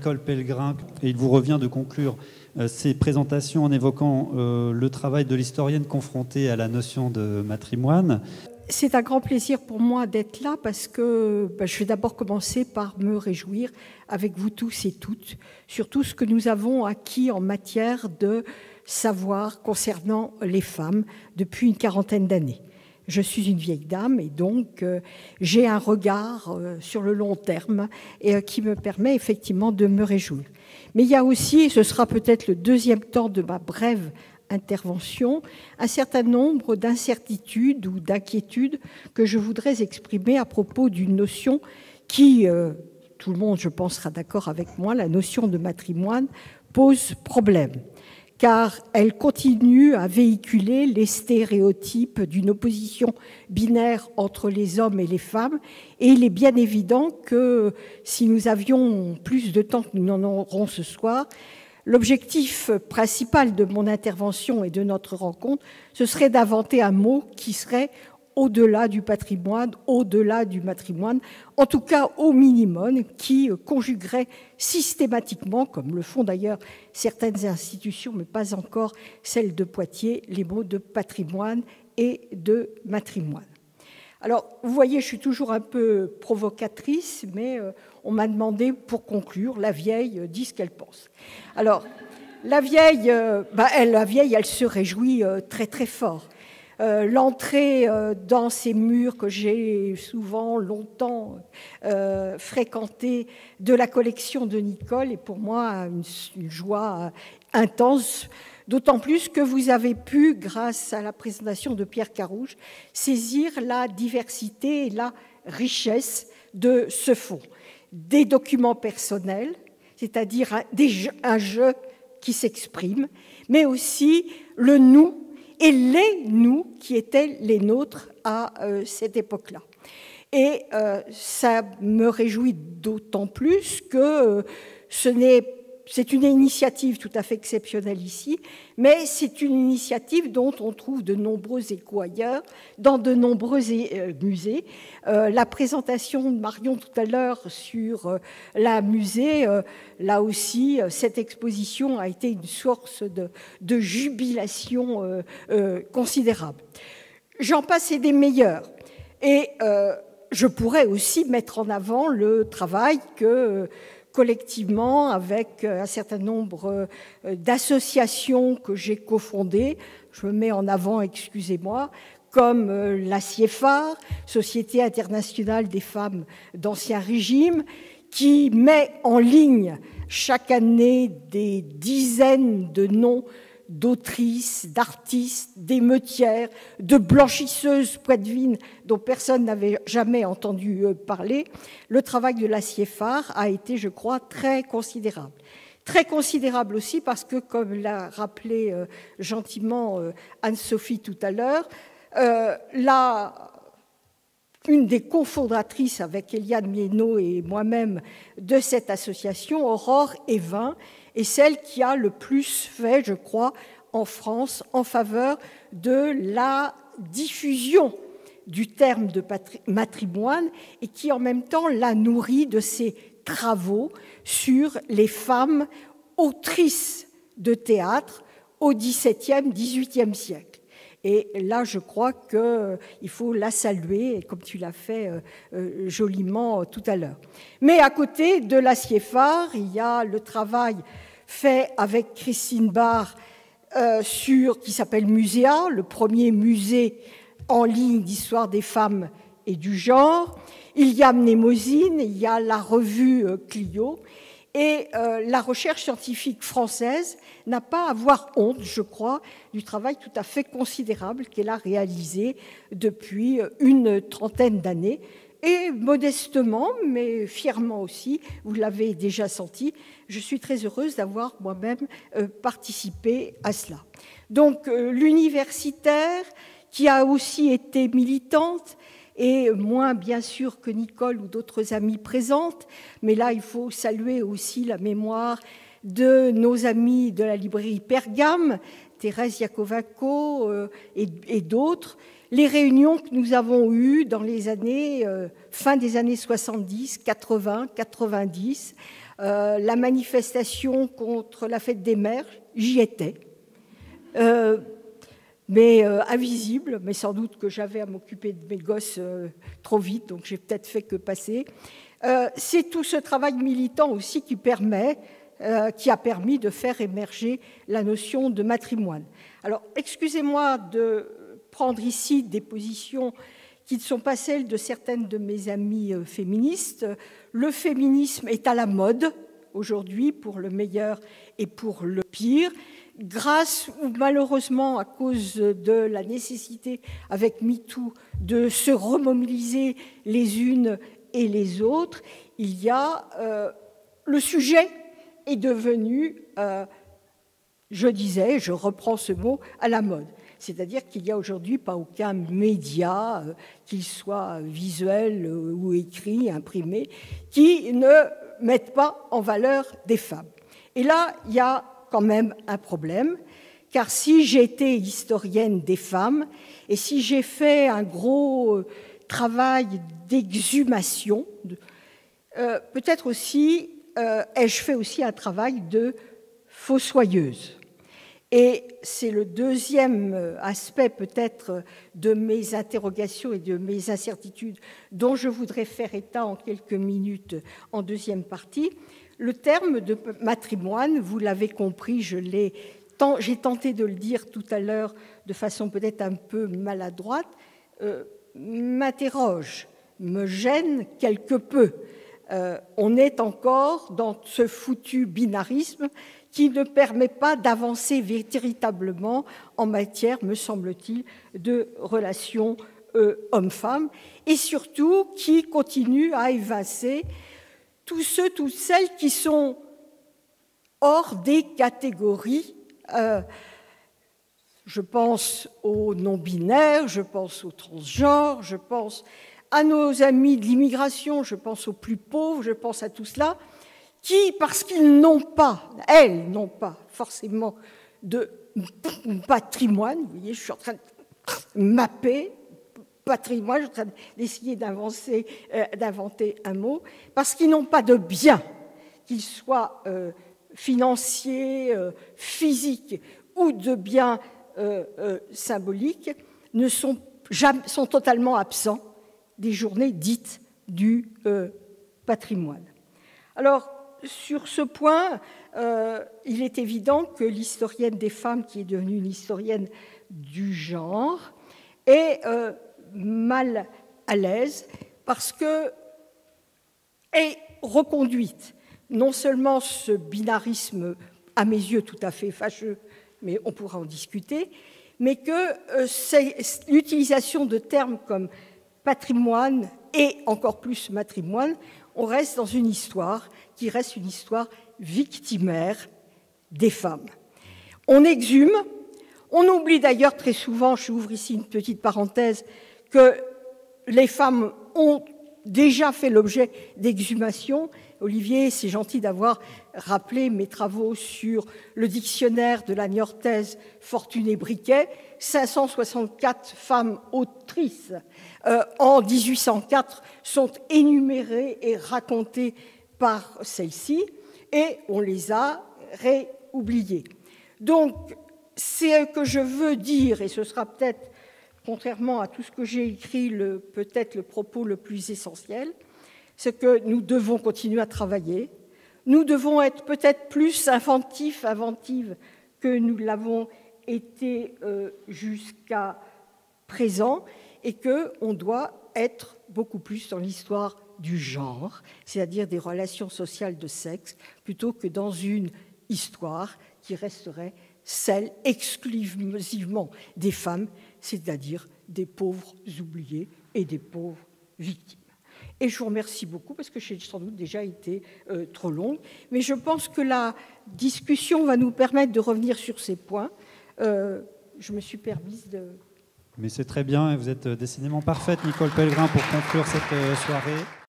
Nicole Pellegrin, et il vous revient de conclure ces présentations en évoquant le travail de l'historienne confrontée à la notion de matrimoine. C'est un grand plaisir pour moi d'être là parce que je vais d'abord commencer par me réjouir avec vous tous et toutes sur tout ce que nous avons acquis en matière de savoir concernant les femmes depuis une quarantaine d'années. Je suis une vieille dame et donc j'ai un regard sur le long terme et qui me permet effectivement de me réjouir. Mais il y a aussi, et ce sera peut-être le deuxième temps de ma brève intervention, un certain nombre d'incertitudes ou d'inquiétudes que je voudrais exprimer à propos d'une notion qui, tout le monde je pense sera d'accord avec moi, la notion de matrimoine pose problème, car elle continue à véhiculer les stéréotypes d'une opposition binaire entre les hommes et les femmes, et il est bien évident que si nous avions plus de temps que nous n'en aurons ce soir, l'objectif principal de mon intervention et de notre rencontre, ce serait d'inventer un mot qui serait au-delà du patrimoine, au-delà du matrimoine, en tout cas au minimum, qui conjuguerait systématiquement, comme le font d'ailleurs certaines institutions, mais pas encore celle de Poitiers, les mots de patrimoine et de matrimoine. Alors, vous voyez, je suis toujours un peu provocatrice, mais on m'a demandé, pour conclure, la vieille dit ce qu'elle pense. Alors, la vieille, elle se réjouit très très fort. L'entrée dans ces murs que j'ai souvent, longtemps fréquentés de la collection de Nicole est pour moi une joie intense, d'autant plus que vous avez pu, grâce à la présentation de Pierre Carouge, saisir la diversité et la richesse de ce fonds. Des documents personnels, c'est-à-dire un jeu qui s'exprime, mais aussi le nous et les nous qui étaient les nôtres à cette époque-là. Et ça me réjouit d'autant plus que c'est une initiative tout à fait exceptionnelle ici, mais c'est une initiative dont on trouve de nombreux échos ailleurs, dans de nombreux musées. La présentation de Marion tout à l'heure sur la musée, là aussi, cette exposition a été une source de jubilation considérable. J'en passe et des meilleurs. Et je pourrais aussi mettre en avant le travail que collectivement, avec un certain nombre d'associations que j'ai cofondées, je me mets en avant, excusez-moi, comme la CIEFAR, Société internationale des femmes d'Ancien Régime, qui met en ligne chaque année des dizaines de noms d'autrices, d'artistes, d'émeutières, de blanchisseuses poitevines dont personne n'avait jamais entendu parler. Le travail de la CIEFAR a été, je crois, très considérable. Très considérable aussi parce que, comme l'a rappelé gentiment Anne-Sophie tout à l'heure, une des cofondatrices avec Eliane Mienot et moi-même de cette association, Aurore Evin, est celle qui a le plus fait, je crois, en France en faveur de la diffusion du terme de matrimoine et qui en même temps la nourrit de ses travaux sur les femmes autrices de théâtre au XVIIe, XVIIIe siècle. Et là, je crois qu'il faut la saluer, comme tu l'as fait joliment tout à l'heure. Mais à côté de la CIEFAR, il y a le travail fait avec Christine Barr qui s'appelle Muséa, le premier musée en ligne d'histoire des femmes et du genre. Il y a Mnémosyne, il y a la revue Clio. Et la recherche scientifique française n'a pas à avoir honte, je crois, du travail tout à fait considérable qu'elle a réalisé depuis une trentaine d'années. Et modestement, mais fièrement aussi, vous l'avez déjà senti, je suis très heureuse d'avoir moi-même participé à cela. Donc l'universitaire, qui a aussi été militante, et moins bien sûr que Nicole ou d'autres amies présentes, mais là il faut saluer aussi la mémoire de nos amis de la librairie Pergame, Thérèse Iacovaco et d'autres, les réunions que nous avons eues dans les années, fin des années 70, 80, 90, La manifestation contre la fête des mères, j'y étais. Mais invisible, mais sans doute que j'avais à m'occuper de mes gosses trop vite, donc j'ai peut-être fait que passer. C'est tout ce travail militant aussi qui a permis de faire émerger la notion de matrimoine. Alors, excusez-moi de prendre ici des positions qui ne sont pas celles de certaines de mes amies féministes. Le féminisme est à la mode aujourd'hui, pour le meilleur et pour le pire, grâce ou malheureusement à cause de la nécessité avec MeToo de se remobiliser les unes et les autres. Il y a le sujet est devenu, je reprends ce mot, à la mode. C'est-à-dire qu'il n'y a aujourd'hui pas aucun média, qu'il soit visuel ou écrit, imprimé, qui ne mette pas en valeur des femmes. Et là, il y a quand même un problème, car si j'étais historienne des femmes, et si j'ai fait un gros travail d'exhumation, peut-être aussi ai-je fait aussi un travail de fossoyeuse. Et c'est le deuxième aspect peut-être de mes interrogations et de mes incertitudes dont je voudrais faire état en quelques minutes en deuxième partie. Le terme de matrimoine, vous l'avez compris, j'ai tenté de le dire tout à l'heure de façon peut-être un peu maladroite, m'interroge, me gêne quelque peu. On est encore dans ce foutu binarisme qui ne permet pas d'avancer véritablement en matière, me semble-t-il, de relations hommes-femmes, et surtout qui continue à évincer tous ceux, toutes celles qui sont hors des catégories. Je pense aux non-binaires, je pense aux transgenres, je pense à nos amis de l'immigration, je pense aux plus pauvres, je pense à tout cela, qui, parce qu'ils n'ont pas, elles n'ont pas forcément de patrimoine, vous voyez, je suis en train de mapper patrimoine, je suis en train d'essayer d'inventer un mot, parce qu'ils n'ont pas de biens, qu'ils soient financiers, physiques ou de biens symboliques, sont totalement absents des journées dites du patrimoine. Alors, sur ce point, il est évident que l'historienne des femmes, qui est devenue une historienne du genre, est mal à l'aise parce que est reconduite non seulement ce binarisme, à mes yeux tout à fait fâcheux, mais on pourra en discuter, mais que l'utilisation de termes comme patrimoine et encore plus matrimoine, on reste dans une histoire qui reste une histoire victimaire des femmes. On exhume, on oublie d'ailleurs très souvent, j'ouvre ici une petite parenthèse, que les femmes ont déjà fait l'objet d'exhumation. Olivier, c'est gentil d'avoir rappelé mes travaux sur le dictionnaire de la niortaise Fortuné Briquet, 564 femmes autrices en 1804 sont énumérées et racontées par celle-ci, et on les a réoubliées. Donc, c'est ce que je veux dire, et ce sera peut-être, contrairement à tout ce que j'ai écrit, peut-être le propos le plus essentiel, c'est que nous devons continuer à travailler, nous devons être peut-être plus inventives que nous l'avons été jusqu'à présent, et qu'on doit être beaucoup plus dans l'histoire du genre, c'est-à-dire des relations sociales de sexe, plutôt que dans une histoire qui resterait celle exclusivement des femmes, c'est-à-dire des pauvres oubliés et des pauvres victimes. Et je vous remercie beaucoup parce que j'ai sans doute déjà été trop longue, mais je pense que la discussion va nous permettre de revenir sur ces points. Je me suis permise de... Mais c'est très bien et vous êtes décidément parfaite, Nicole Pellegrin, pour conclure cette soirée.